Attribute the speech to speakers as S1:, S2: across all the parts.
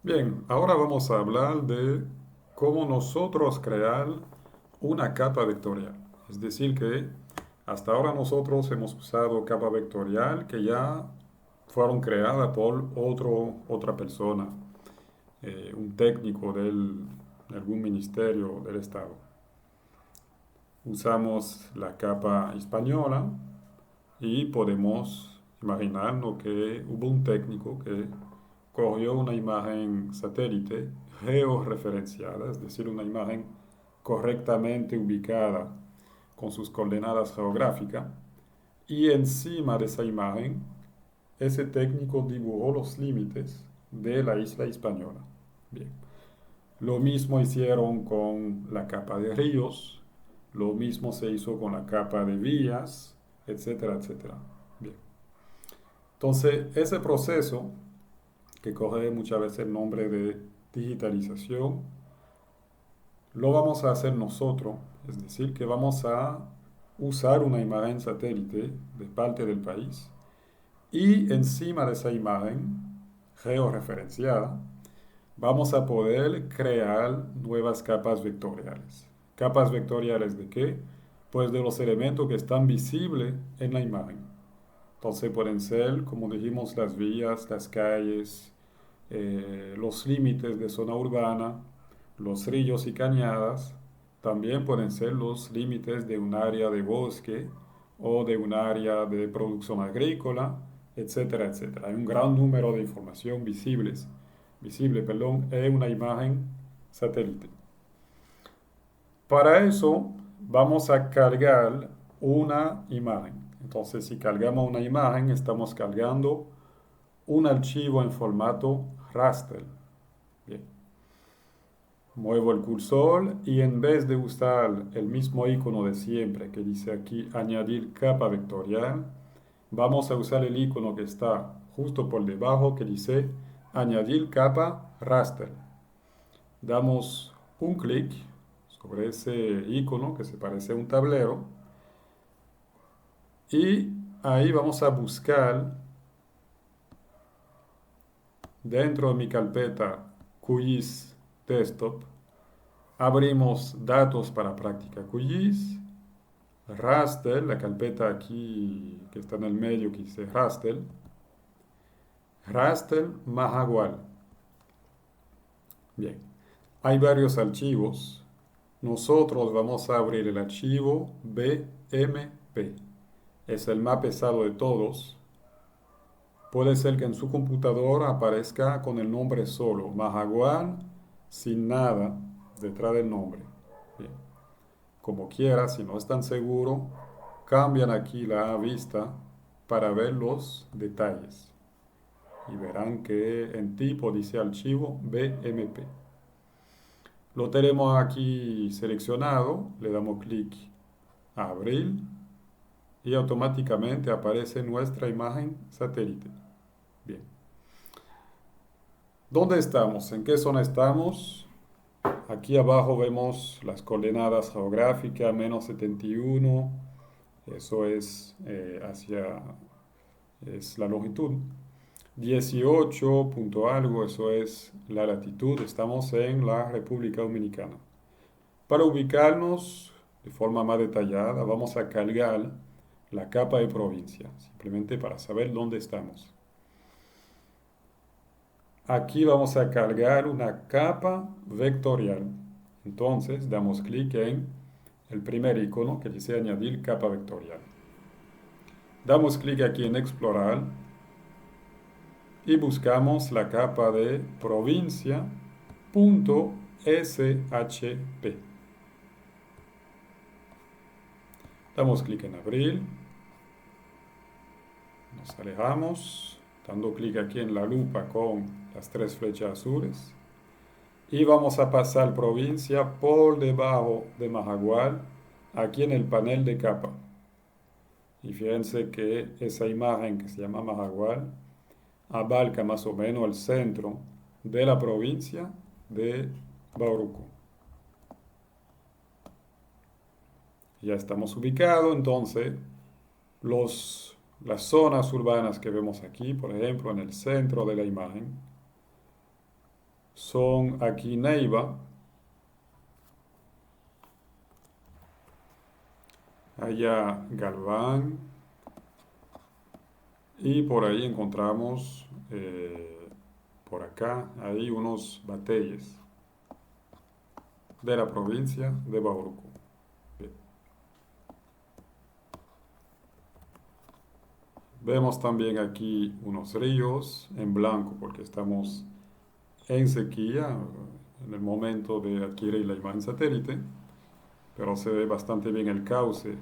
S1: Bien, ahora vamos a hablar de cómo nosotros crear una capa vectorial. Es decir, que hasta ahora nosotros hemos usado capa vectorial que ya fueron creadas por otra persona, un técnico de algún ministerio del Estado. Usamos la capa española y podemos imaginarnos que hubo un técnico que cogió una imagen satélite georreferenciada, es decir, una imagen correctamente ubicada con sus coordenadas geográficas, y encima de esa imagen, ese técnico dibujó los límites de la isla española. Bien. Lo mismo hicieron con la capa de ríos, lo mismo se hizo con la capa de vías, etcétera, etcétera. Bien. Entonces, ese proceso, que coge muchas veces el nombre de digitalización, lo vamos a hacer nosotros, es decir, que vamos a usar una imagen satélite de parte del país y encima de esa imagen georreferenciada vamos a poder crear nuevas capas vectoriales. ¿Capas vectoriales de qué? Pues de los elementos que están visibles en la imagen. Entonces pueden ser, como dijimos, las vías, las calles, los límites de zona urbana, los ríos y cañadas. También pueden ser los límites de un área de bosque o de un área de producción agrícola, etcétera, etcétera. Hay un gran número de información visible, en una imagen satélite. Para eso vamos a cargar una imagen. Entonces, si cargamos una imagen, estamos cargando un archivo en formato raster. Bien. Muevo el cursor y en vez de usar el mismo icono de siempre que dice aquí añadir capa vectorial, vamos a usar el icono que está justo por debajo que dice añadir capa raster. Damos un clic sobre ese icono que se parece a un tablero y ahí vamos a buscar dentro de mi carpeta QGIS Desktop. Abrimos datos para práctica QGIS, raster, la carpeta aquí que está en el medio que dice raster Mahagual. Bien, hay varios archivos. Nosotros vamos a abrir el archivo BMP. Es el más pesado de todos. Puede ser que en su computadora aparezca con el nombre solo, Mahagual, sin nada detrás del nombre. Bien. Como quiera, si no están seguros, cambian aquí la vista para ver los detalles. Y verán que en tipo dice archivo BMP. Lo tenemos aquí seleccionado, le damos clic a abrir y automáticamente aparece nuestra imagen satélite. Bien. ¿Dónde estamos? ¿En qué zona estamos? Aquí abajo vemos las coordenadas geográficas, -71, eso es es la longitud. 18 punto algo, eso es la latitud, estamos en la República Dominicana. Para ubicarnos de forma más detallada, vamos a cargar la capa de provincia, simplemente para saber dónde estamos. Aquí vamos a cargar una capa vectorial. Entonces damos clic en el primer icono que dice añadir capa vectorial. Damos clic aquí en explorar y buscamos la capa de provincia.shp. Damos clic en abrir, nos alejamos, dando clic aquí en la lupa con las tres flechas azules y vamos a pasar provincia por debajo de Mahagual aquí en el panel de capa. Y fíjense que esa imagen que se llama Mahagual abarca más o menos el centro de la provincia de Bauruco. Ya estamos ubicados, entonces las zonas urbanas que vemos aquí, por ejemplo, en el centro de la imagen, son aquí Neiva, allá Galván, y por ahí encontramos, por acá, hay unos batalles de la provincia de Bauruco. Bien. Vemos también aquí unos ríos en blanco porque estamos en sequía en el momento de adquirir la imagen satélite, pero se ve bastante bien el cauce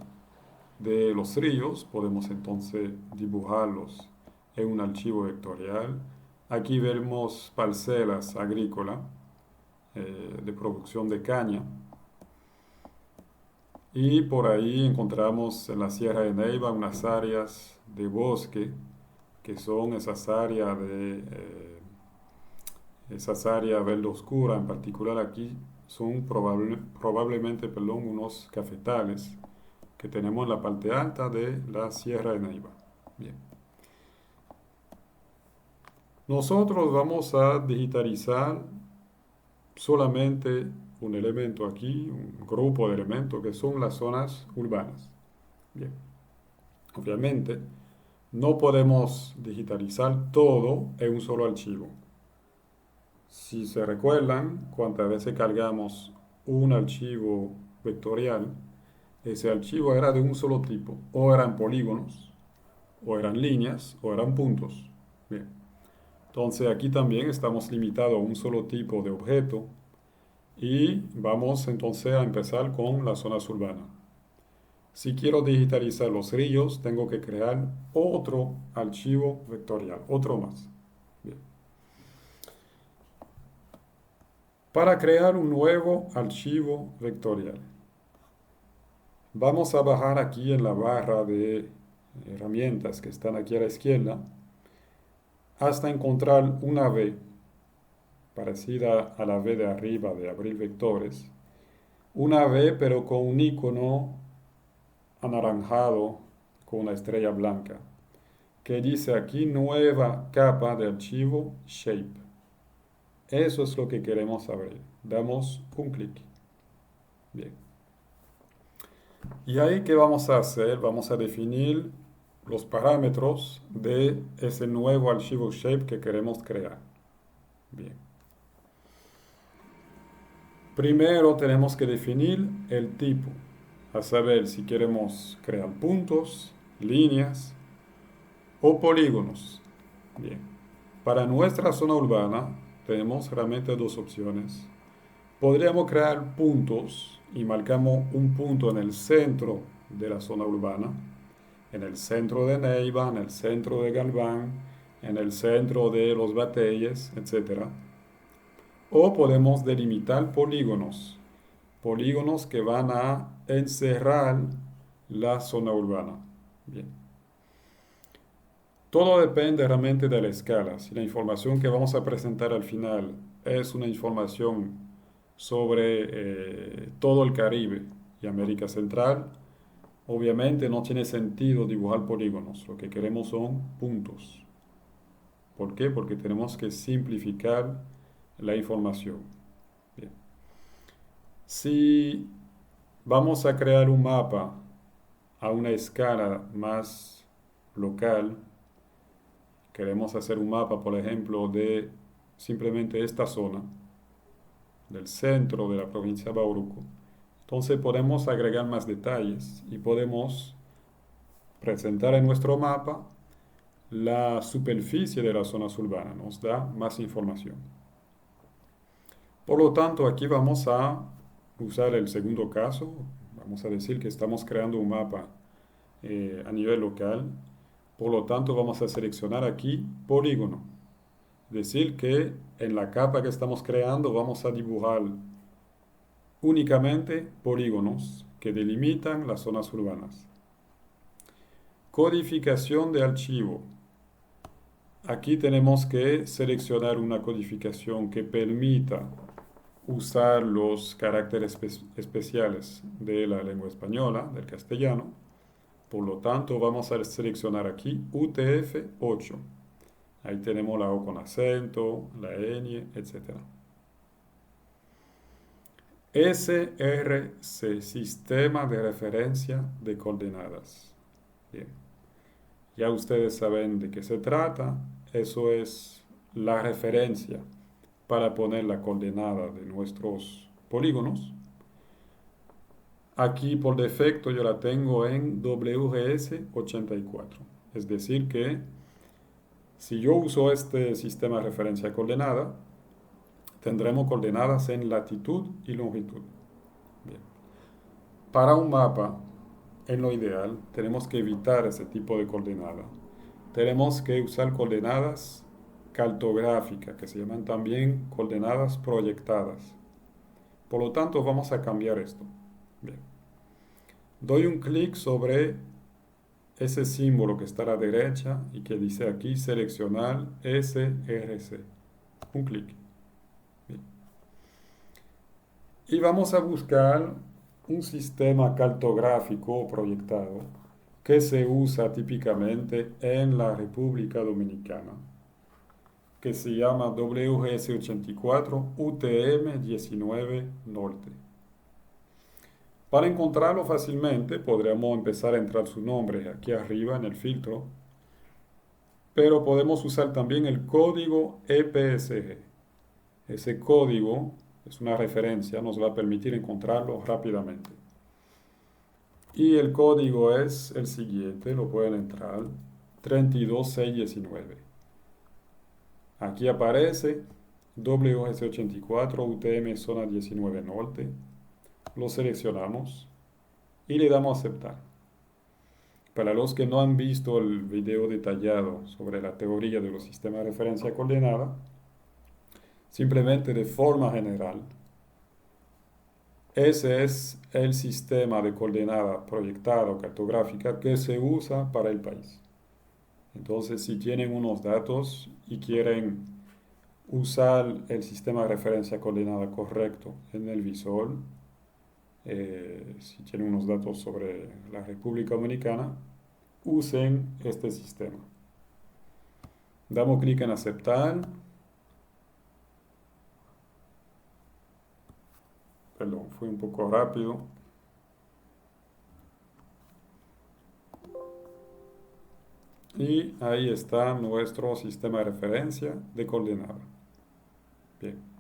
S1: de los ríos. Podemos entonces dibujarlos en un archivo vectorial. Aquí vemos parcelas agrícolas de producción de caña. Y por ahí encontramos en la Sierra de Neiva unas áreas de bosque, que son esas áreas verde oscura. En particular aquí son probablemente, perdón, unos cafetales que tenemos en la parte alta de la Sierra de Neiva. Bien. Nosotros vamos a digitalizar solamente un elemento aquí, un grupo de elementos que son las zonas urbanas. Bien. Obviamente, no podemos digitalizar todo en un solo archivo. Si se recuerdan, cuántas veces cargamos un archivo vectorial, ese archivo era de un solo tipo, o eran polígonos, o eran líneas, o eran puntos. Bien. Entonces aquí también estamos limitados a un solo tipo de objeto y vamos entonces a empezar con las zonas urbanas. Si quiero digitalizar los ríos, tengo que crear otro archivo vectorial, otro más. Bien. Para crear un nuevo archivo vectorial, vamos a bajar aquí en la barra de herramientas que están aquí a la izquierda hasta encontrar una V parecida a la V de arriba de abrir vectores. Una V pero con un icono anaranjado con una estrella blanca que dice aquí nueva capa de archivo shape. Eso es lo que queremos abrir. Damos un clic. Bien. Y ahí, ¿qué vamos a hacer? Vamos a definir los parámetros de ese nuevo archivo shape que queremos crear. Bien. Primero tenemos que definir el tipo, a saber si queremos crear puntos, líneas o polígonos. Bien. Para nuestra zona urbana tenemos realmente dos opciones. Podríamos crear puntos y marcamos un punto en el centro de la zona urbana, en el centro de Neiva, en el centro de Galván, en el centro de Los Batalles, etc. O podemos delimitar polígonos, polígonos que van a encerrar la zona urbana. Bien. Todo depende realmente de la escala. Si la información que vamos a presentar al final es una información sobre todo el Caribe y América Central, obviamente no tiene sentido dibujar polígonos. Lo que queremos son puntos. ¿Por qué? Porque tenemos que simplificar la información. Bien. Si vamos a crear un mapa a una escala más local, queremos hacer un mapa, por ejemplo, de simplemente esta zona, del centro de la provincia de Bauruco. Entonces podemos agregar más detalles y podemos presentar en nuestro mapa la superficie de las zonas urbanas. Nos da más información. Por lo tanto, aquí vamos a usar el segundo caso. Vamos a decir que estamos creando un mapa a nivel local. Por lo tanto, vamos a seleccionar aquí polígono. Es decir, que en la capa que estamos creando vamos a dibujar únicamente polígonos que delimitan las zonas urbanas. Codificación de archivo. Aquí tenemos que seleccionar una codificación que permita usar los caracteres especiales de la lengua española, del castellano. Por lo tanto, vamos a seleccionar aquí UTF-8. Ahí tenemos la O con acento, la ñ, etc. SRC, Sistema de Referencia de Coordenadas. Bien, ya ustedes saben de qué se trata. Eso es la referencia para poner la coordenada de nuestros polígonos. Aquí por defecto yo la tengo en WGS 84. Es decir que si yo uso este sistema de referencia de coordenada, tendremos coordenadas en latitud y longitud. Bien. Para un mapa, en lo ideal, tenemos que evitar ese tipo de coordenada. Tenemos que usar coordenadas cartográficas, que se llaman también coordenadas proyectadas. Por lo tanto, vamos a cambiar esto. Bien. Doy un clic sobre ese símbolo que está a la derecha y que dice aquí seleccionar SRC. Un clic. Bien. Y vamos a buscar un sistema cartográfico proyectado que se usa típicamente en la República Dominicana, que se llama WGS 84 UTM 19 Norte. Para encontrarlo fácilmente, podríamos empezar a entrar su nombre aquí arriba en el filtro, pero podemos usar también el código EPSG. Ese código es una referencia, nos va a permitir encontrarlo rápidamente. Y el código es el siguiente, lo pueden entrar, 32619. Aquí aparece WGS84 UTM Zona 19 Norte. Lo seleccionamos y le damos a aceptar. Para los que no han visto el video detallado sobre la teoría de los sistemas de referencia coordenada, simplemente de forma general, ese es el sistema de coordenada proyectada o cartográfica que se usa para el país. Entonces, si tienen unos datos y quieren usar el sistema de referencia coordenada correcto en el visor, si tienen unos datos sobre la República Dominicana, usen este sistema. Damos clic en aceptar. Perdón, fui un poco rápido. Y ahí está nuestro sistema de referencia de coordenada. Bien.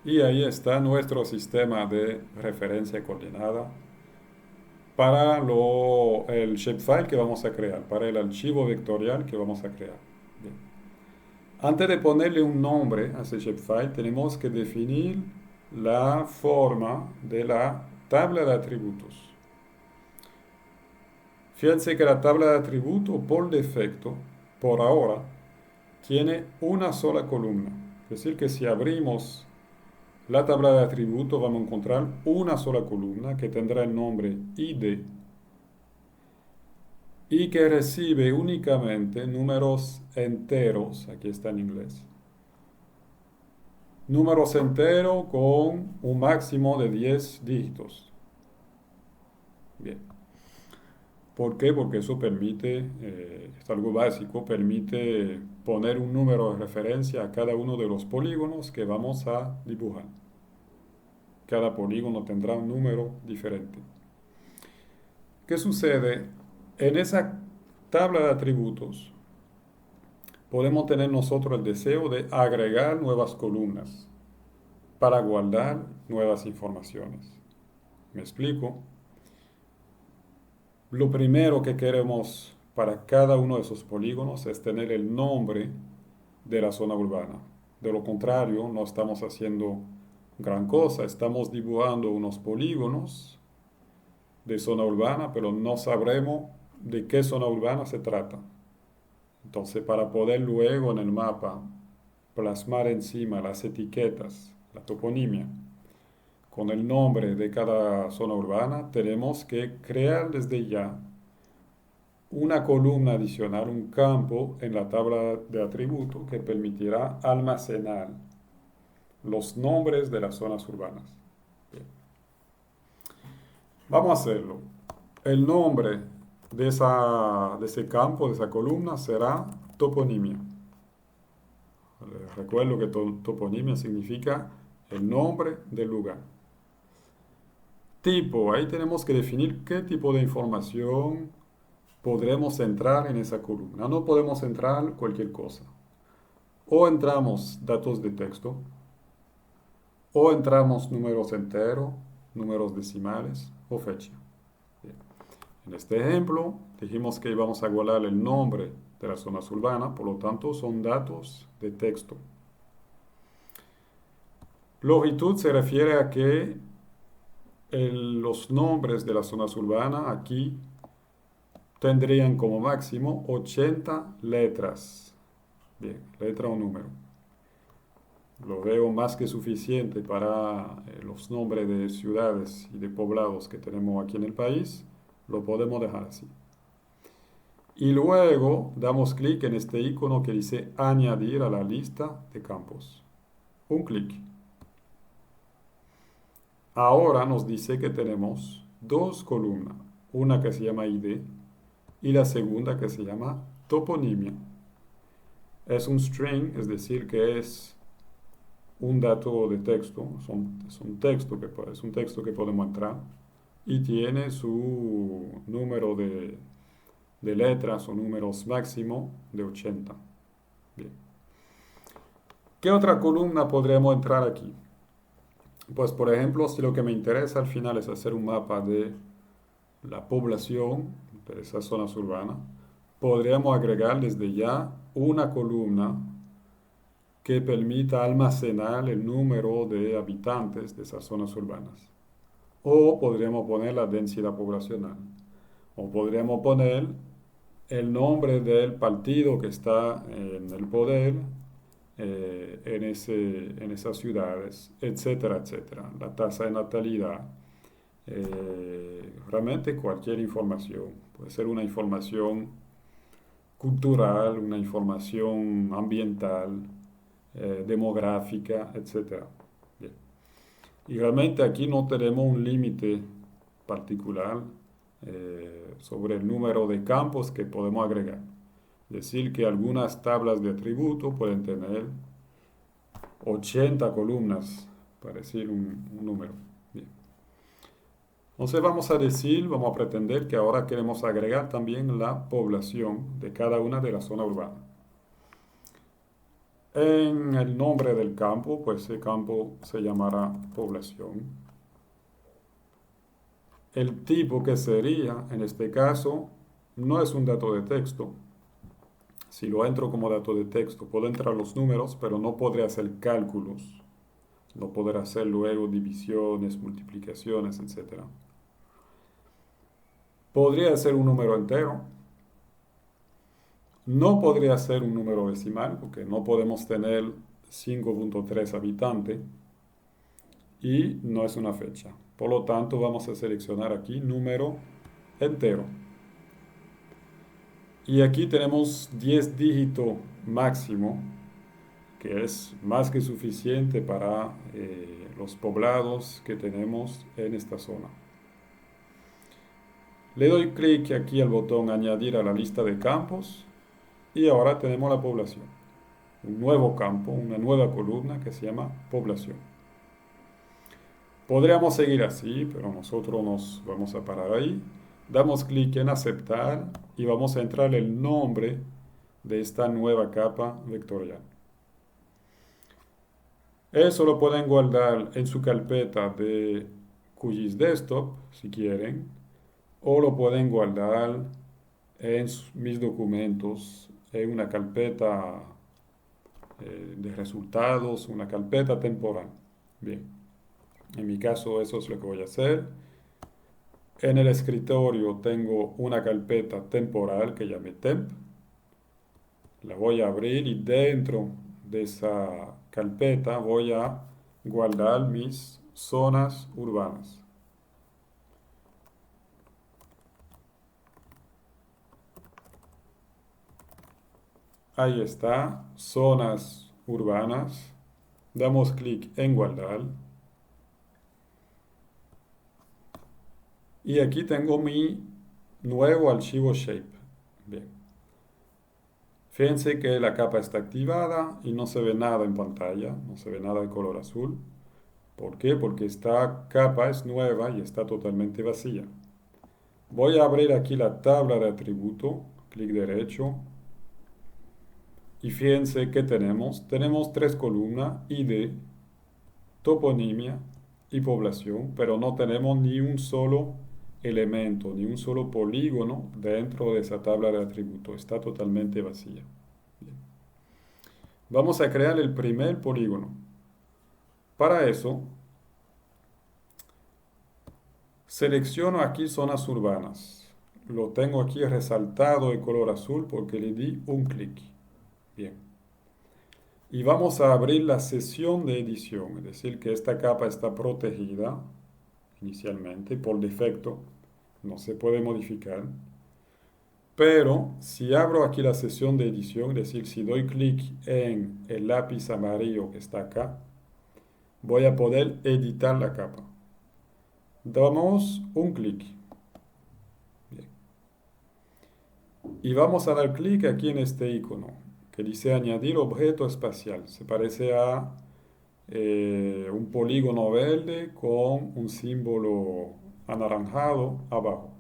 S1: Y ahí está nuestro sistema de referencia coordenada para el shapefile que vamos a crear, para el archivo vectorial que vamos a crear. Bien. Antes de ponerle un nombre a ese shapefile, tenemos que definir la forma de la tabla de atributos. Fíjense que la tabla de atributos por defecto, por ahora, tiene una sola columna. Es decir, que si abrimos la tabla de atributos vamos a encontrar una sola columna que tendrá el nombre ID y que recibe únicamente números enteros, aquí está en inglés, números enteros con un máximo de 10 dígitos. Bien. ¿Por qué? Porque eso permite, es algo básico, permite poner un número de referencia a cada uno de los polígonos que vamos a dibujar. Cada polígono tendrá un número diferente. ¿Qué sucede? En esa tabla de atributos podemos tener nosotros el deseo de agregar nuevas columnas para guardar nuevas informaciones. ¿Me explico? Lo primero que queremos para cada uno de esos polígonos es tener el nombre de la zona urbana. De lo contrario, no estamos haciendo gran cosa, estamos dibujando unos polígonos de zona urbana, pero no sabremos de qué zona urbana se trata. Entonces, para poder luego en el mapa plasmar encima las etiquetas, la toponimia, con el nombre de cada zona urbana, tenemos que crear desde ya una columna adicional, un campo en la tabla de atributos que permitirá almacenar los nombres de las zonas urbanas. Bien. Vamos a hacerlo. El nombre de ese campo, de esa columna, será toponimia. Le Recuerdo que toponimia significa el nombre del lugar. Tipo, ahí tenemos que definir qué tipo de información podremos entrar en esa columna. No podemos entrar cualquier cosa. O entramos datos de texto, o entramos números enteros, números decimales o fecha. Bien. En este ejemplo, dijimos que íbamos a guardar el nombre de las zonas urbanas, por lo tanto son datos de texto. Longitud se refiere a que los nombres de las zonas urbanas aquí tendrían como máximo 80 letras. Bien, letra o número. Lo veo más que suficiente para los nombres de ciudades y de poblados que tenemos aquí en el país. Lo podemos dejar así. Y luego damos clic en este icono que dice añadir a la lista de campos. Un clic. Ahora nos dice que tenemos dos columnas. Una que se llama ID y la segunda que se llama toponimia. Es un string, es decir, que es un dato de texto, es un texto que podemos entrar y tiene su número de letras o números máximo de 80. Bien. ¿Qué otra columna podríamos entrar aquí? Pues por ejemplo, si lo que me interesa al final es hacer un mapa de la población de esas zonas urbanas, podríamos agregar desde ya una columna que permita almacenar el número de habitantes de esas zonas urbanas. O podríamos poner la densidad poblacional. O podríamos poner el nombre del partido que está en el poder en esas ciudades, etcétera, etcétera. La tasa de natalidad. Realmente cualquier información. Puede ser una información cultural, una información ambiental, demográfica, etcétera. Bien. Y realmente aquí no tenemos un límite particular sobre el número de campos que podemos agregar. Es decir, que algunas tablas de atributos pueden tener 80 columnas, para decir un número. Bien. Entonces vamos a pretender que ahora queremos agregar también la población de cada una de las zonas urbanas. En el nombre del campo, pues el campo se llamará población. El tipo que sería, en este caso, no es un dato de texto. Si lo entro como dato de texto, puedo entrar los números, pero no podré hacer cálculos. No podré hacer luego divisiones, multiplicaciones, etc. Podría ser un número entero. No podría ser un número decimal, porque no podemos tener 5.3 habitantes. Y no es una fecha. Por lo tanto, vamos a seleccionar aquí número entero. Y aquí tenemos 10 dígito máximo, que es más que suficiente para los poblados que tenemos en esta zona. Le doy clic aquí al botón añadir a la lista de campos y ahora tenemos la población. Un nuevo campo, una nueva columna que se llama población. Podríamos seguir así, pero nosotros nos vamos a parar ahí. Damos clic en aceptar y vamos a entrar el nombre de esta nueva capa vectorial. Eso lo pueden guardar en su carpeta de QGIS Desktop, si quieren, o lo pueden guardar en mis documentos, en una carpeta de resultados, una carpeta temporal. Bien, en mi caso eso es lo que voy a hacer. En el escritorio tengo una carpeta temporal que llamé temp. La voy a abrir y dentro de esa carpeta voy a guardar mis zonas urbanas. Ahí está, zonas urbanas. Damos clic en guardar. Y aquí tengo mi nuevo archivo shape. Bien. Fíjense que la capa está activada y no se ve nada en pantalla, no se ve nada de color azul. ¿Por qué? Porque esta capa es nueva y está totalmente vacía. Voy a abrir aquí la tabla de atributo, clic derecho, y fíjense que tenemos. Tenemos tres columnas, ID, toponimia y población, pero no tenemos ni un solo elemento, ni un solo polígono dentro de esa tabla de atributo. Está totalmente vacía. Bien. Vamos a crear el primer polígono. Para eso, selecciono aquí zonas urbanas. Lo tengo aquí resaltado de color azul porque le di un clic. Bien. Y vamos a abrir la sesión de edición, es decir, que esta capa está protegida inicialmente por defecto, no se puede modificar. Pero si abro aquí la sesión de edición, es decir, si doy clic en el lápiz amarillo que está acá, voy a poder editar la capa. Damos un clic. Bien. Y vamos a dar clic aquí en este icono que dice añadir objeto espacial. Se parece a un polígono verde con un símbolo anaranjado abajo.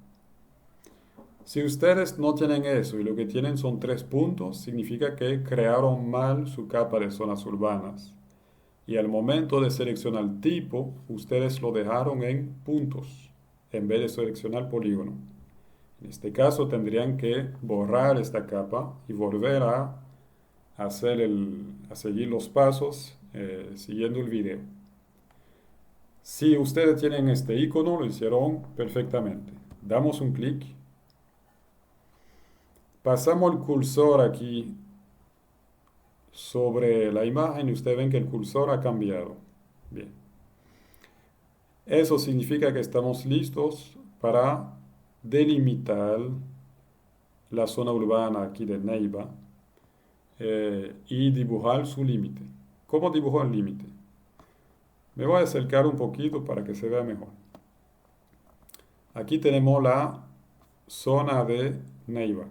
S1: Si ustedes no tienen eso y lo que tienen son tres puntos, significa que crearon mal su capa de zonas urbanas. Y al momento de seleccionar tipo, ustedes lo dejaron en puntos en vez de seleccionar polígono. En este caso tendrían que borrar esta capa y volver a seguir los pasos siguiendo el video. Si ustedes tienen este icono, lo hicieron perfectamente. Damos un clic. Pasamos el cursor aquí sobre la imagen y ustedes ven que el cursor ha cambiado. Bien. Eso significa que estamos listos para delimitar la zona urbana aquí de Neiva y dibujar su límite. ¿Cómo dibujo el límite? Me voy a acercar un poquito para que se vea mejor. Aquí tenemos la zona de Neiva.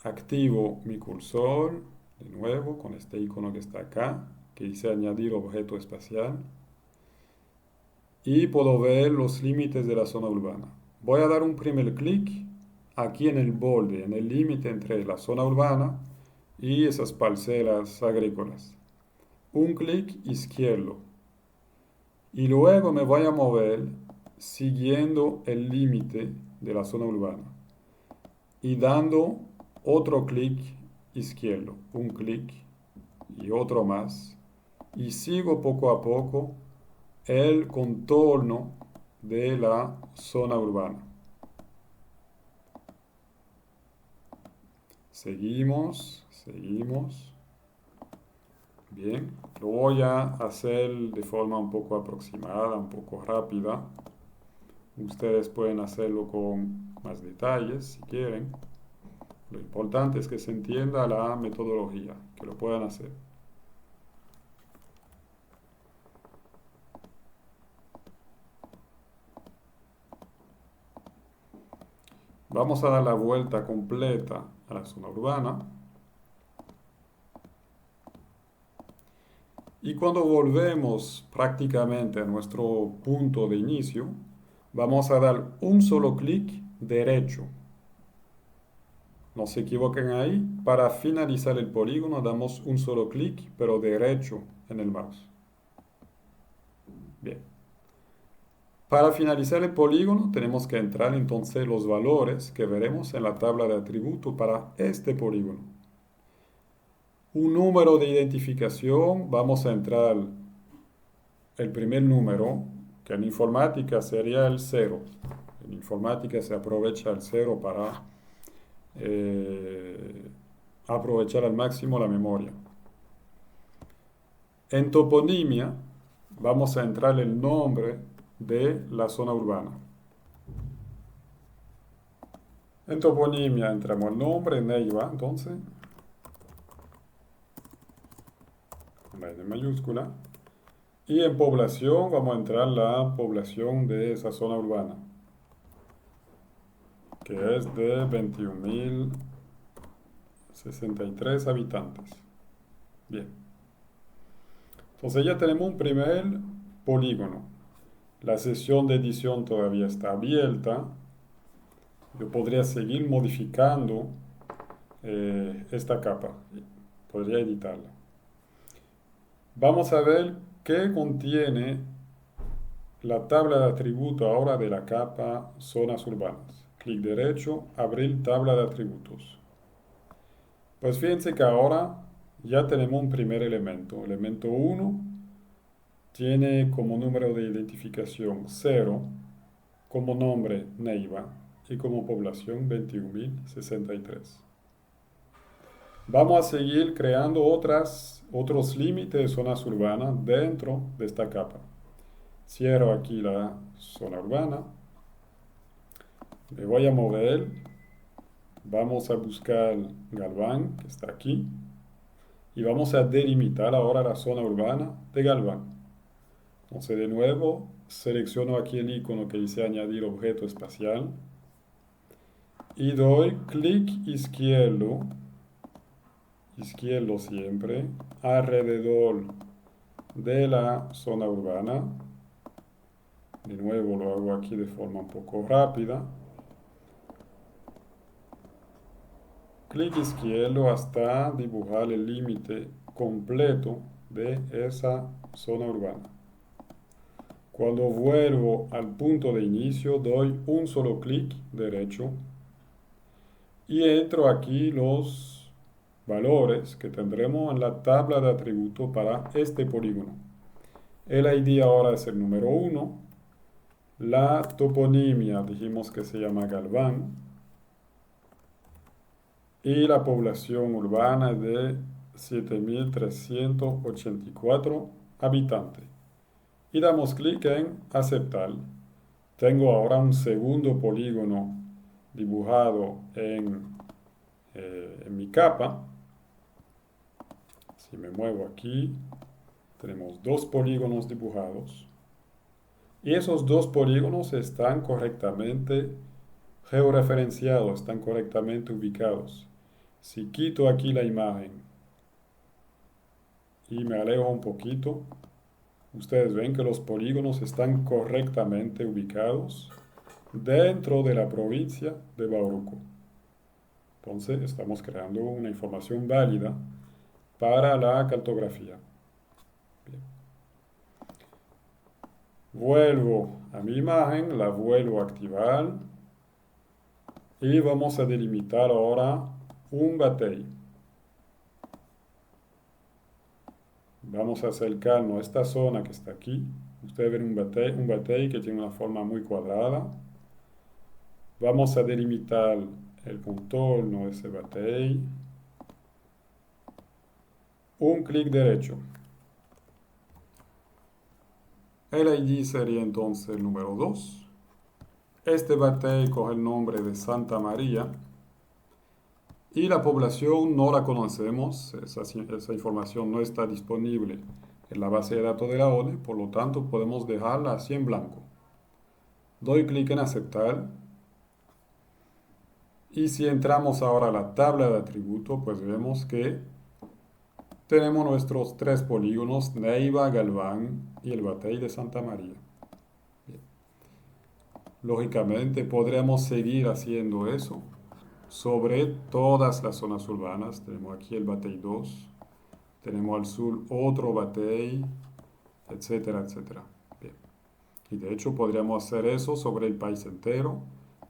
S1: Activo mi cursor de nuevo con este icono que está acá, que dice añadir objeto espacial. Y puedo ver los límites de la zona urbana. Voy a dar un primer clic aquí en el borde, en el límite entre la zona urbana y esas parcelas agrícolas. Un clic izquierdo. Y luego me voy a mover siguiendo el límite de la zona urbana. Y dando otro clic izquierdo. Un clic y otro más. Y sigo poco a poco el contorno de la zona urbana. Seguimos. Bien, lo voy a hacer de forma un poco aproximada, un poco rápida. Ustedes pueden hacerlo con más detalles si quieren. Lo importante es que se entienda la metodología, que lo puedan hacer. Vamos a dar la vuelta completa a la zona urbana. Y cuando volvemos prácticamente a nuestro punto de inicio, vamos a dar un solo clic derecho. No se equivoquen ahí. Para finalizar el polígono damos un solo clic, pero derecho en el mouse. Bien. Para finalizar el polígono tenemos que entrar entonces los valores que veremos en la tabla de atributos para este polígono. Un número de identificación, vamos a entrar el primer número, que en informática sería el 0. En informática se aprovecha el 0 para aprovechar al máximo la memoria. En toponimia vamos a entrar el nombre de la zona urbana. En toponimia entramos el nombre, Neiva, entonces, con la N mayúscula. Y en población vamos a entrar la población de esa zona urbana, que es de 21.000 63 habitantes. Bien. Entonces ya tenemos un primer polígono. La sesión de edición todavía está abierta. Yo podría seguir modificando esta capa. Podría editarla. Vamos a ver qué contiene la tabla de atributos ahora de la capa zonas urbanas. Clic derecho, abrir tabla de atributos. Pues fíjense que ahora ya tenemos un primer elemento. Elemento 1 tiene como número de identificación 0, como nombre Neiva y como población 21.063. Vamos a seguir creando otros límites de zonas urbanas dentro de esta capa. Cierro aquí la zona urbana. Me voy a mover. Vamos a buscar Galván, que está aquí. Y vamos a delimitar ahora la zona urbana de Galván. Entonces de nuevo selecciono aquí el icono que dice añadir objeto espacial. Y doy clic izquierdo siempre, alrededor de la zona urbana. De nuevo lo hago aquí de forma un poco rápida. Clic izquierdo hasta dibujar el límite completo de esa zona urbana. Cuando vuelvo al punto de inicio, doy un solo clic derecho y entro aquí los valores que tendremos en la tabla de atributos para este polígono. El ID ahora es el número 1. La toponimia dijimos que se llama Galván. Y la población urbana es de 7.384 habitantes. Y damos clic en aceptar. Tengo ahora un segundo polígono dibujado en mi capa. Si me muevo aquí, tenemos dos polígonos dibujados. Y esos dos polígonos están correctamente georreferenciados, están correctamente ubicados. Si quito aquí la imagen y me alejo un poquito, ustedes ven que los polígonos están correctamente ubicados dentro de la provincia de Bauruco. Entonces estamos creando una información válida para la cartografía. Bien. Vuelvo a mi imagen, la vuelvo a activar y vamos a delimitar ahora un batey. Vamos a acercarnos a esta zona que está aquí. Ustedes ven un batey que tiene una forma muy cuadrada. Vamos a delimitar el contorno de ese batey. Un clic derecho. El ID sería entonces el número 2. Este batey coge el nombre de Santa María. Y la población no la conocemos, esa información no está disponible en la base de datos de la ONE, por lo tanto podemos dejarla así en blanco. Doy clic en aceptar. Y si entramos ahora a la tabla de atributos, pues vemos que tenemos nuestros tres polígonos, Neiva, Galván y el batey de Santa María. Bien. Lógicamente podremos seguir haciendo eso sobre todas las zonas urbanas. Tenemos aquí el batey 2, tenemos al sur otro batey, etcétera, etcétera. Bien. Y de hecho podríamos hacer eso sobre el país entero.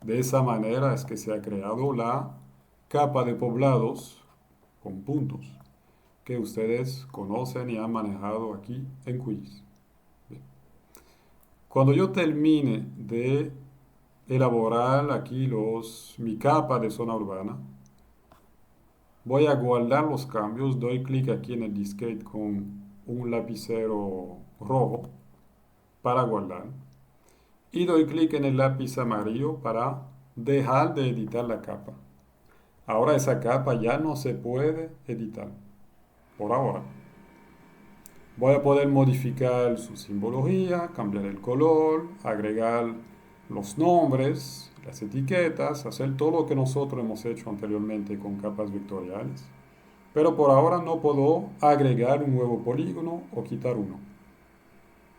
S1: De esa manera es que se ha creado la capa de poblados con puntos que ustedes conocen y han manejado aquí en QGIS. Bien. Cuando yo termine de elaborar aquí mi capa de zona urbana, voy a guardar los cambios, doy clic aquí en el disquete con un lapicero rojo para guardar y doy clic en el lápiz amarillo para dejar de editar la capa. Ahora esa capa ya no se puede editar, por ahora. Voy a poder modificar su simbología, cambiar el color, agregar los nombres, las etiquetas, hacer todo lo que nosotros hemos hecho anteriormente con capas vectoriales. Pero por ahora no puedo agregar un nuevo polígono o quitar uno.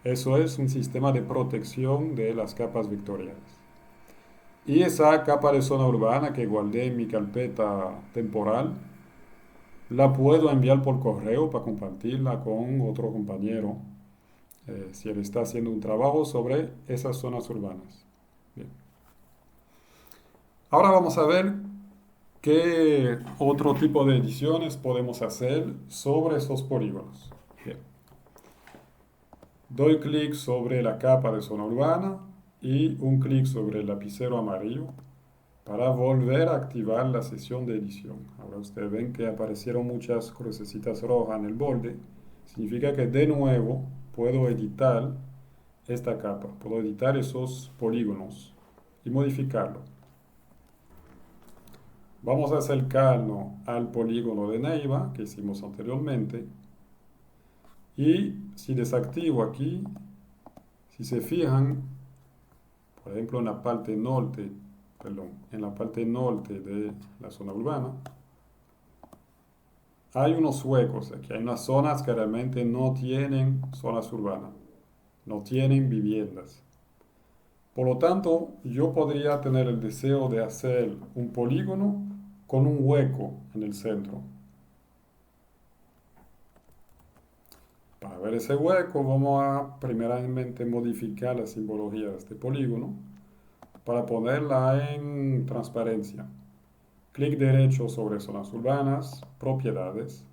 S1: Eso es un sistema de protección de las capas vectoriales. Y esa capa de zona urbana que guardé en mi carpeta temporal, la puedo enviar por correo para compartirla con otro compañero si él está haciendo un trabajo sobre esas zonas urbanas. Bien. Ahora vamos a ver qué otro tipo de ediciones podemos hacer sobre esos polígonos. Bien. Doy clic sobre la capa de zona urbana y un clic sobre el lapicero amarillo para volver a activar la sesión de edición. Ahora ustedes ven que aparecieron muchas crucecitas rojas en el borde. Significa que de nuevo puedo editar esta capa, puedo editar esos polígonos y modificarlo. Vamos a acercarnos al polígono de Neiva que hicimos anteriormente y si desactivo aquí, si se fijan, por ejemplo en la parte norte, en la parte norte de la zona urbana, hay unos huecos aquí, hay unas zonas que realmente no tienen zonas urbanas, no tienen viviendas. Por lo tanto, yo podría tener el deseo de hacer un polígono con un hueco en el centro. Para ver ese hueco, vamos a primeramente modificar la simbología de este polígono para ponerla en transparencia. Clic derecho sobre zonas urbanas, propiedades,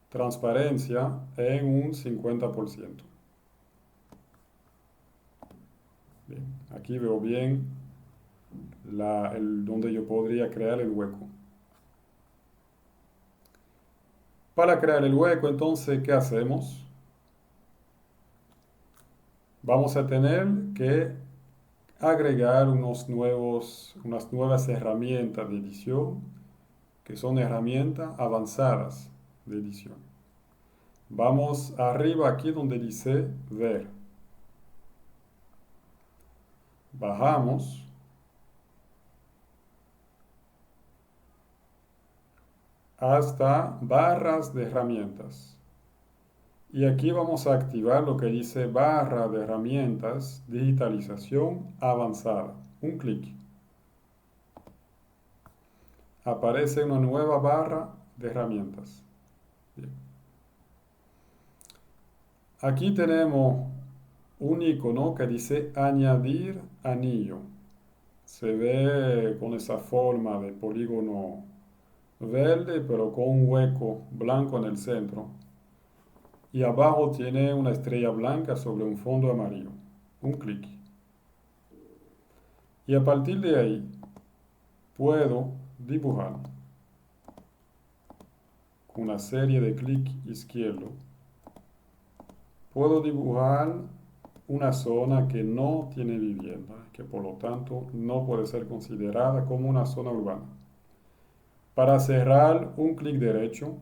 S1: transparencia en un 50%. Bien, aquí veo bien donde yo podría crear el hueco. Para crear el hueco, entonces, ¿qué hacemos? Vamos a tener que agregar unas nuevas herramientas de edición, que son herramientas avanzadas de edición. Vamos arriba aquí donde dice ver. Bajamos. Hasta barras de herramientas. Y aquí vamos a activar lo que dice barra de herramientas, digitalización avanzada. Un clic. Aparece una nueva barra de herramientas. Bien. Aquí tenemos un icono que dice añadir anillo. Se ve con esa forma de polígono verde, pero con un hueco blanco en el centro. Y abajo tiene una estrella blanca sobre un fondo amarillo. Un clic. Y a partir de ahí puedo dibujar con una serie de clic izquierdo. Puedo dibujar una zona que no tiene vivienda, que por lo tanto no puede ser considerada como una zona urbana. Para cerrar, un clic derecho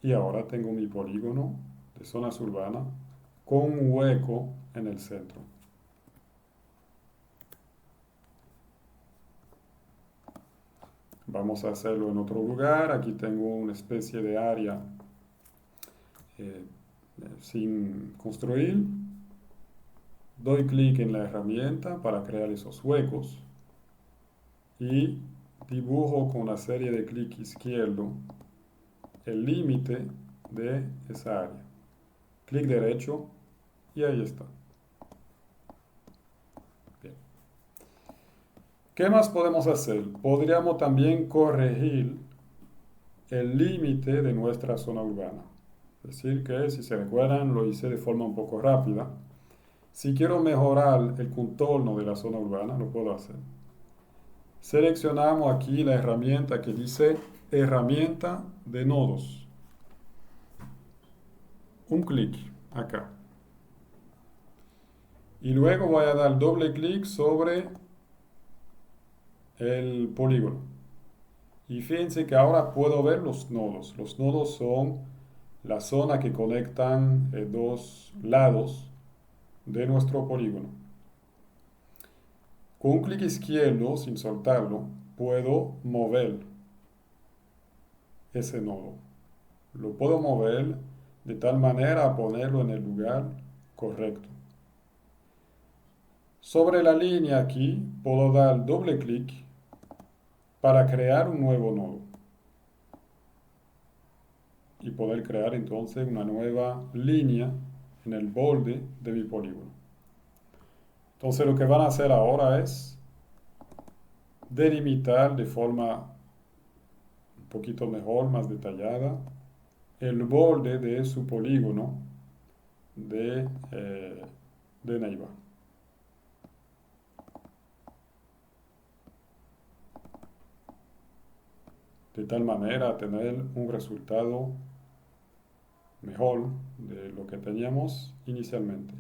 S1: y ahora tengo mi polígono de zonas urbanas con un hueco en el centro. Vamos a hacerlo en otro lugar. Aquí tengo una especie de área sin construir. Doy clic en la herramienta para crear esos huecos y dibujo con una serie de clic izquierdo el límite de esa área. Clic derecho y ahí está. Bien. ¿Qué más podemos hacer? Podríamos también corregir el límite de nuestra zona urbana. Es decir, que si se recuerdan, lo hice de forma un poco rápida. Si quiero mejorar el contorno de la zona urbana, lo puedo hacer. Seleccionamos aquí la herramienta que dice herramienta de nodos. Un clic acá. Y luego voy a dar doble clic sobre el polígono. Y fíjense que ahora puedo ver los nodos. Los nodos son la zona que conectan dos lados de nuestro polígono. Con un clic izquierdo, sin soltarlo, puedo mover ese nodo. Lo puedo mover de tal manera a ponerlo en el lugar correcto. Sobre la línea aquí puedo dar doble clic para crear un nuevo nodo y poder crear entonces una nueva línea en el borde de mi polígono. Entonces lo que van a hacer ahora es delimitar de forma un poquito mejor, más detallada, el borde de su polígono de Neiva. De tal manera tener un resultado mejor de lo que teníamos inicialmente.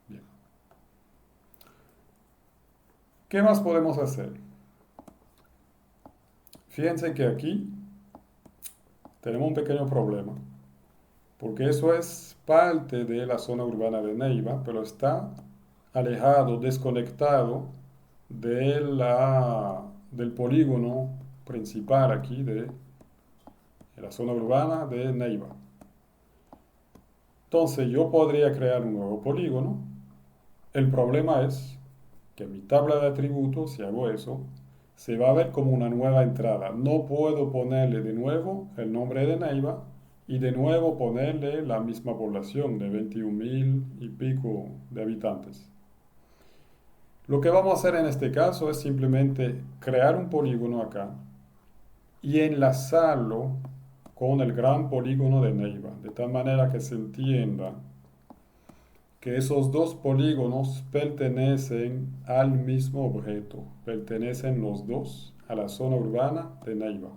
S1: Bien. ¿Qué más podemos hacer? Fíjense que aquí tenemos un pequeño problema, porque eso es parte de la zona urbana de Neiva, pero está alejado, desconectado del polígono principal aquí de la zona urbana de Neiva. Entonces yo podría crear un nuevo polígono. El problema es que mi tabla de atributos, si hago eso, se va a ver como una nueva entrada. No puedo ponerle de nuevo el nombre de Neiva y de nuevo ponerle la misma población de 21.000 y pico de habitantes. Lo que vamos a hacer en este caso es simplemente crear un polígono acá y enlazarlo con el gran polígono de Neiva, de tal manera que se entienda que esos dos polígonos pertenecen al mismo objeto, pertenecen los dos a la zona urbana de Neiva.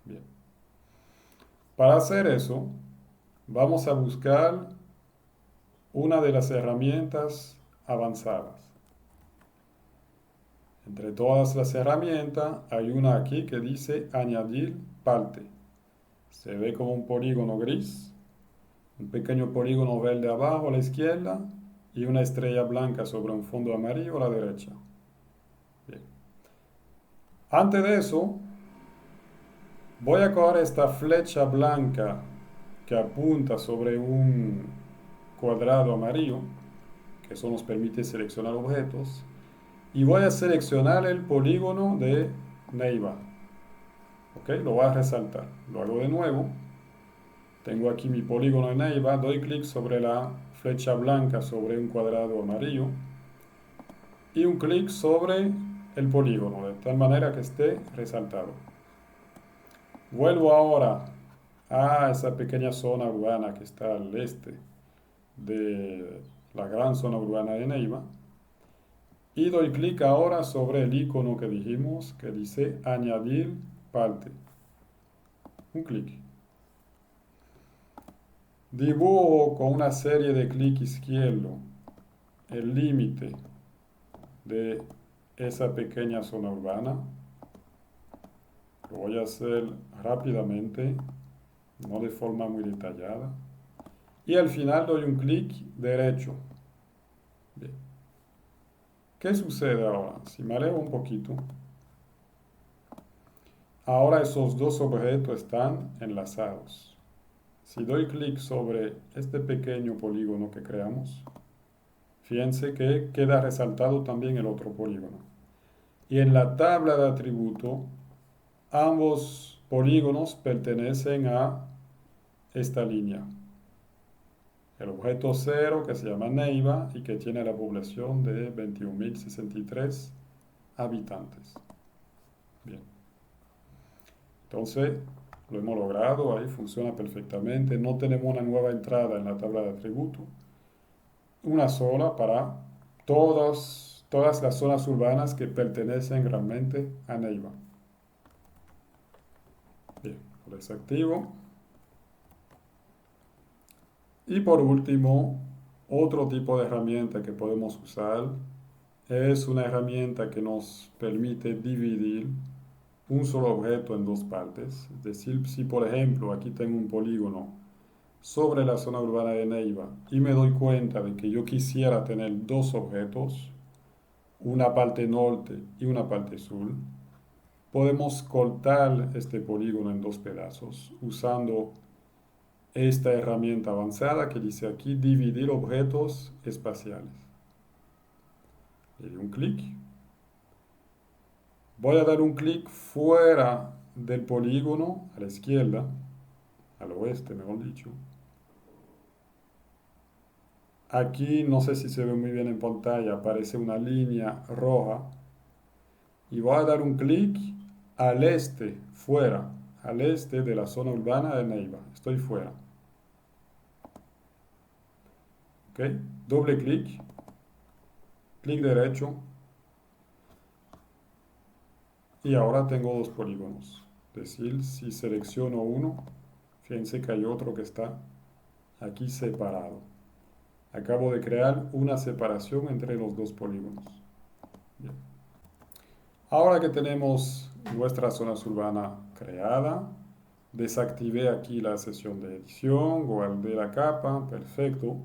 S1: Bien. Para hacer eso, vamos a buscar una de las herramientas avanzadas. Entre todas las herramientas hay una aquí que dice añadir parte. Se ve como un polígono gris, un pequeño polígono verde abajo a la izquierda y una estrella blanca sobre un fondo amarillo a la derecha. Bien. Antes de eso, voy a coger esta flecha blanca que apunta sobre un cuadrado amarillo, que eso nos permite seleccionar objetos, y voy a seleccionar el polígono de Neiva. ¿Ok? Lo voy a resaltar. Lo hago de nuevo. Tengo aquí mi polígono de Neiva, doy clic sobre la flecha blanca sobre un cuadrado amarillo y un clic sobre el polígono, de tal manera que esté resaltado. Vuelvo ahora a esa pequeña zona urbana que está al este de la gran zona urbana de Neiva y doy clic ahora sobre el icono que dijimos que dice añadir parte. Un clic. Dibujo con una serie de clic izquierdo el límite de esa pequeña zona urbana. Lo voy a hacer rápidamente, no de forma muy detallada. Y al final doy un clic derecho. Bien. ¿Qué sucede ahora? Si mareo un poquito, ahora esos dos objetos están enlazados. Si doy clic sobre este pequeño polígono que creamos, fíjense que queda resaltado también el otro polígono. Y en la tabla de atributo, ambos polígonos pertenecen a esta línea. El objeto 0 que se llama Neiva y que tiene la población de 21.063 habitantes. Bien. Entonces, lo hemos logrado, ahí funciona perfectamente. No tenemos una nueva entrada en la tabla de atributos. Una sola para todas las zonas urbanas que pertenecen realmente a Neiva. Bien, lo desactivo. Y por último, otro tipo de herramienta que podemos usar es una herramienta que nos permite dividir un solo objeto en dos partes. Es decir, si por ejemplo aquí tengo un polígono sobre la zona urbana de Neiva y me doy cuenta de que yo quisiera tener dos objetos, una parte norte y una parte sur, podemos cortar este polígono en dos pedazos usando esta herramienta avanzada que dice aquí dividir objetos espaciales. Le doy un clic. Voy a dar un clic fuera del polígono a la izquierda, al oeste mejor dicho. Aquí no sé si se ve muy bien en pantalla, aparece una línea roja y voy a dar un clic al este, fuera, al este de la zona urbana de Neiva. Estoy fuera. ¿Ok? Doble clic, clic derecho y ahora tengo dos polígonos. Es decir, si selecciono uno, fíjense que hay otro que está aquí separado. Acabo de crear una separación entre los dos polígonos. Bien. Ahora que tenemos nuestra zona urbana creada, desactivé aquí la sesión de edición, guardé la capa, perfecto.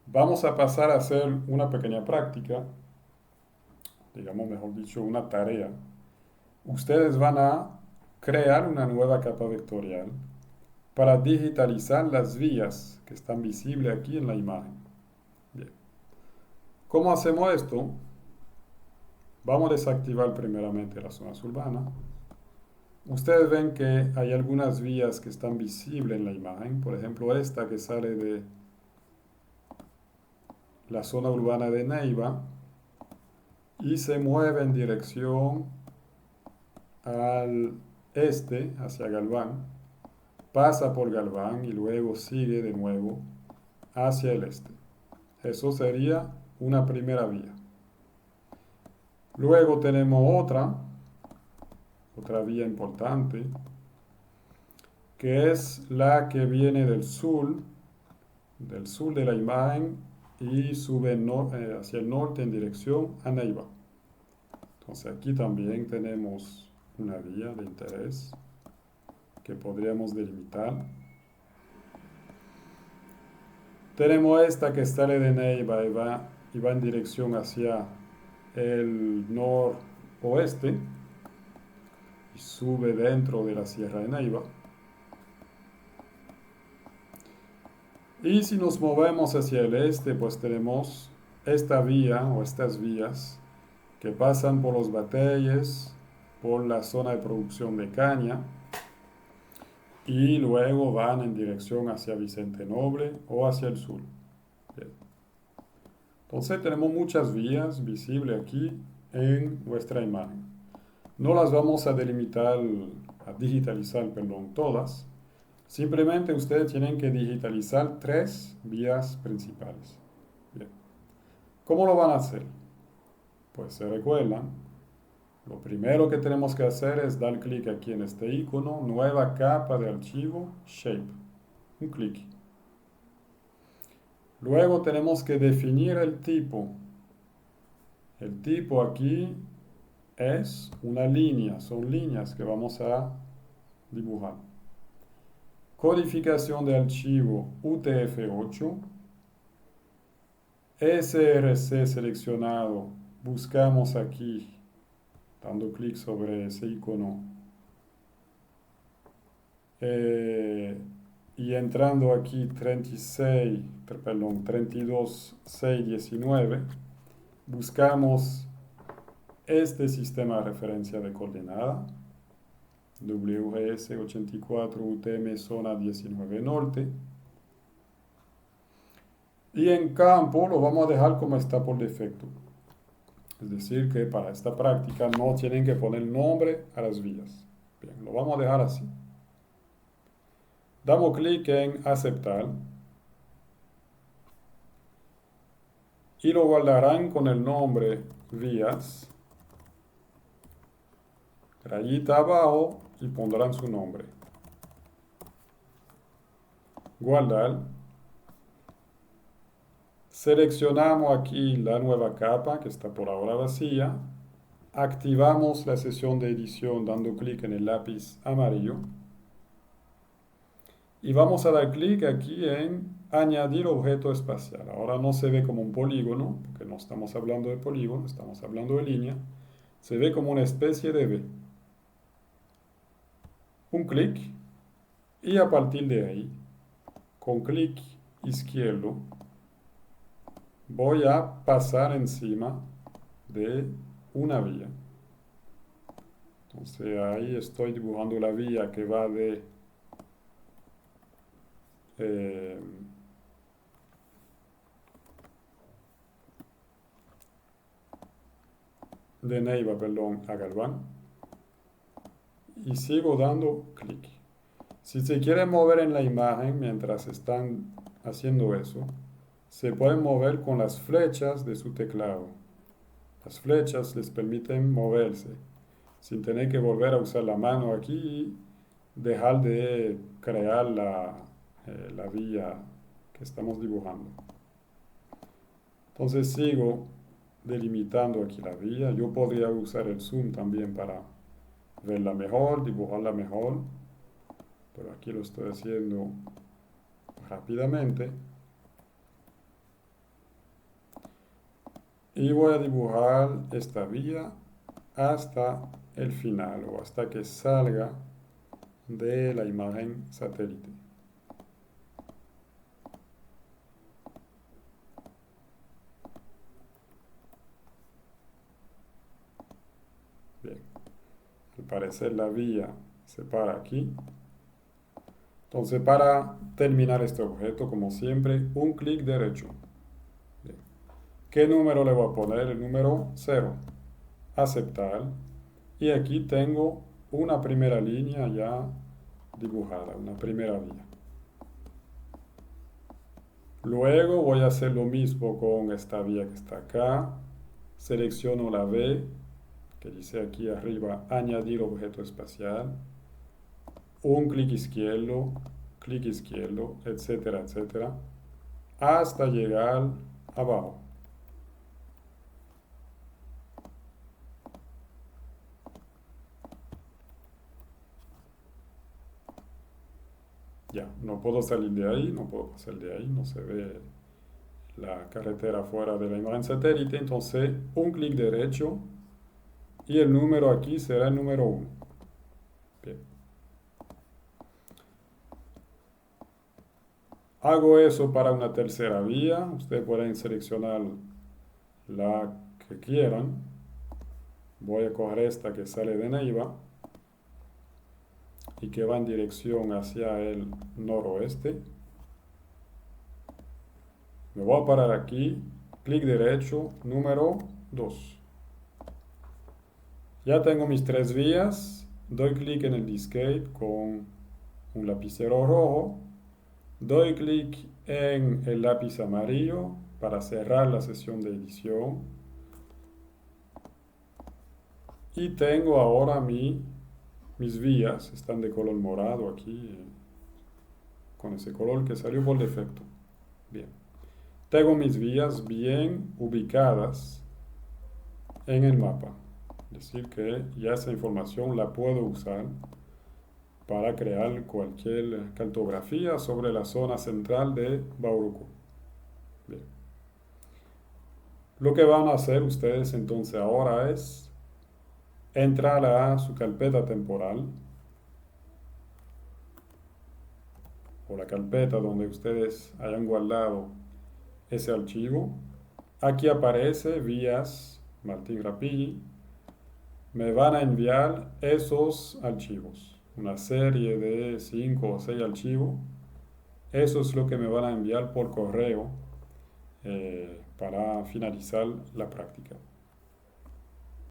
S1: Vamos a pasar a hacer una pequeña práctica, digamos mejor dicho, una tarea. Ustedes van a crear una nueva capa vectorial para digitalizar las vías que están visibles aquí en la imagen. Bien. ¿Cómo hacemos esto? Vamos a desactivar primeramente la zona urbana. Ustedes ven que hay algunas vías que están visibles en la imagen, por ejemplo esta que sale de la zona urbana de Neiva y se mueve en dirección al este, hacia Galván, pasa por Galván y luego sigue de nuevo hacia el este. Eso sería una primera vía. Luego tenemos otra vía importante, que es la que viene del sur de la imagen y sube hacia el norte en dirección a Neiva. Entonces aquí también tenemos una vía de interés que podríamos delimitar. Tenemos esta que sale de Neiva y va en dirección hacia el noroeste y sube dentro de la Sierra de Neiva. Y si nos movemos hacia el este, pues tenemos esta vía o estas vías que pasan por los bateyes, por la zona de producción de caña y luego van en dirección hacia Vicente Noble o hacia el sur. Bien. Entonces tenemos muchas vías visibles aquí en nuestra imagen. No las vamos a delimitar, a digitalizar, perdón, todas. Simplemente ustedes tienen que digitalizar tres vías principales. Bien. ¿Cómo lo van a hacer? Pues se recuerdan, lo primero que tenemos que hacer es dar clic aquí en este icono, nueva capa de archivo, Shape. Un clic. Luego tenemos que definir el tipo. El tipo aquí es una línea, son líneas que vamos a dibujar. Codificación de archivo UTF-8. SRC seleccionado, buscamos aquí, dando clic sobre ese icono y entrando aquí 32.619, buscamos este sistema de referencia de coordenada, WGS 84 UTM zona 19 norte. Y en campo lo vamos a dejar como está por defecto. Es decir, que para esta práctica no tienen que poner nombre a las vías. Bien, lo vamos a dejar así. Damos clic en aceptar. Y lo guardarán con el nombre vías. Rayita abajo y pondrán su nombre. Guardar. Seleccionamos aquí la nueva capa que está por ahora vacía. activamos la sesión de edición dando clic en el lápiz amarillo y vamos a dar clic aquí en añadir objeto espacial. Ahora no se ve como un polígono, porque no estamos hablando de polígono, estamos hablando de línea. Se ve como una especie de V. Un clic y a partir de ahí, con clic izquierdo, voy a pasar encima de una vía. Entonces ahí estoy dibujando la vía que va eh, de Neiva, perdón, a Galván. Y sigo dando clic. Si se quiere mover en la imagen mientras están haciendo eso, se pueden mover con las flechas de su teclado. Las flechas les permiten moverse sin tener que volver a usar la mano aquí y dejar de crear la vía que estamos dibujando. Entonces sigo delimitando aquí la vía. Yo podría usar el zoom también para verla mejor, dibujarla mejor, pero aquí lo estoy haciendo rápidamente. Y voy a dibujar esta vía hasta el final o hasta que salga de la imagen satélite. Bien, al parecer la vía se para aquí. Entonces para terminar este objeto, como siempre, un clic derecho. Bien. ¿Qué número le voy a poner? El número 0. Aceptar. Y aquí tengo una primera línea ya dibujada, una primera vía. Luego voy a hacer lo mismo con esta vía que está acá. Selecciono la V, que dice aquí arriba, añadir objeto espacial. Un clic izquierdo, etcétera, etcétera, hasta llegar abajo. Ya, no puedo salir de ahí, no puedo pasar de ahí, no se ve la carretera fuera de la imagen satélite, entonces un clic derecho y el número aquí será el número 1. Bien. Hago eso para una tercera vía, ustedes pueden seleccionar la que quieran. Voy a coger esta que sale de Neiva y que va en dirección hacia el noroeste. Me voy a parar aquí, clic derecho, número 2. Ya tengo mis 3 vías, doy clic en el disquete con un lapicero rojo, doy clic en el lápiz amarillo para cerrar la sesión de edición y tengo ahora mis vías, están de color morado aquí, con ese color que salió por defecto. Bien, tengo mis vías bien ubicadas en el mapa. Es decir, que ya esa información la puedo usar para crear cualquier cartografía sobre la zona central de Bauruco. Bien. Lo que van a hacer ustedes entonces ahora es entrar a su carpeta temporal o la carpeta donde ustedes hayan guardado ese archivo. Aquí aparece vías Martín Rapilli. Me van a enviar esos archivos, una serie de 5 o 6 archivos. Eso es lo que me van a enviar por correo para finalizar la práctica.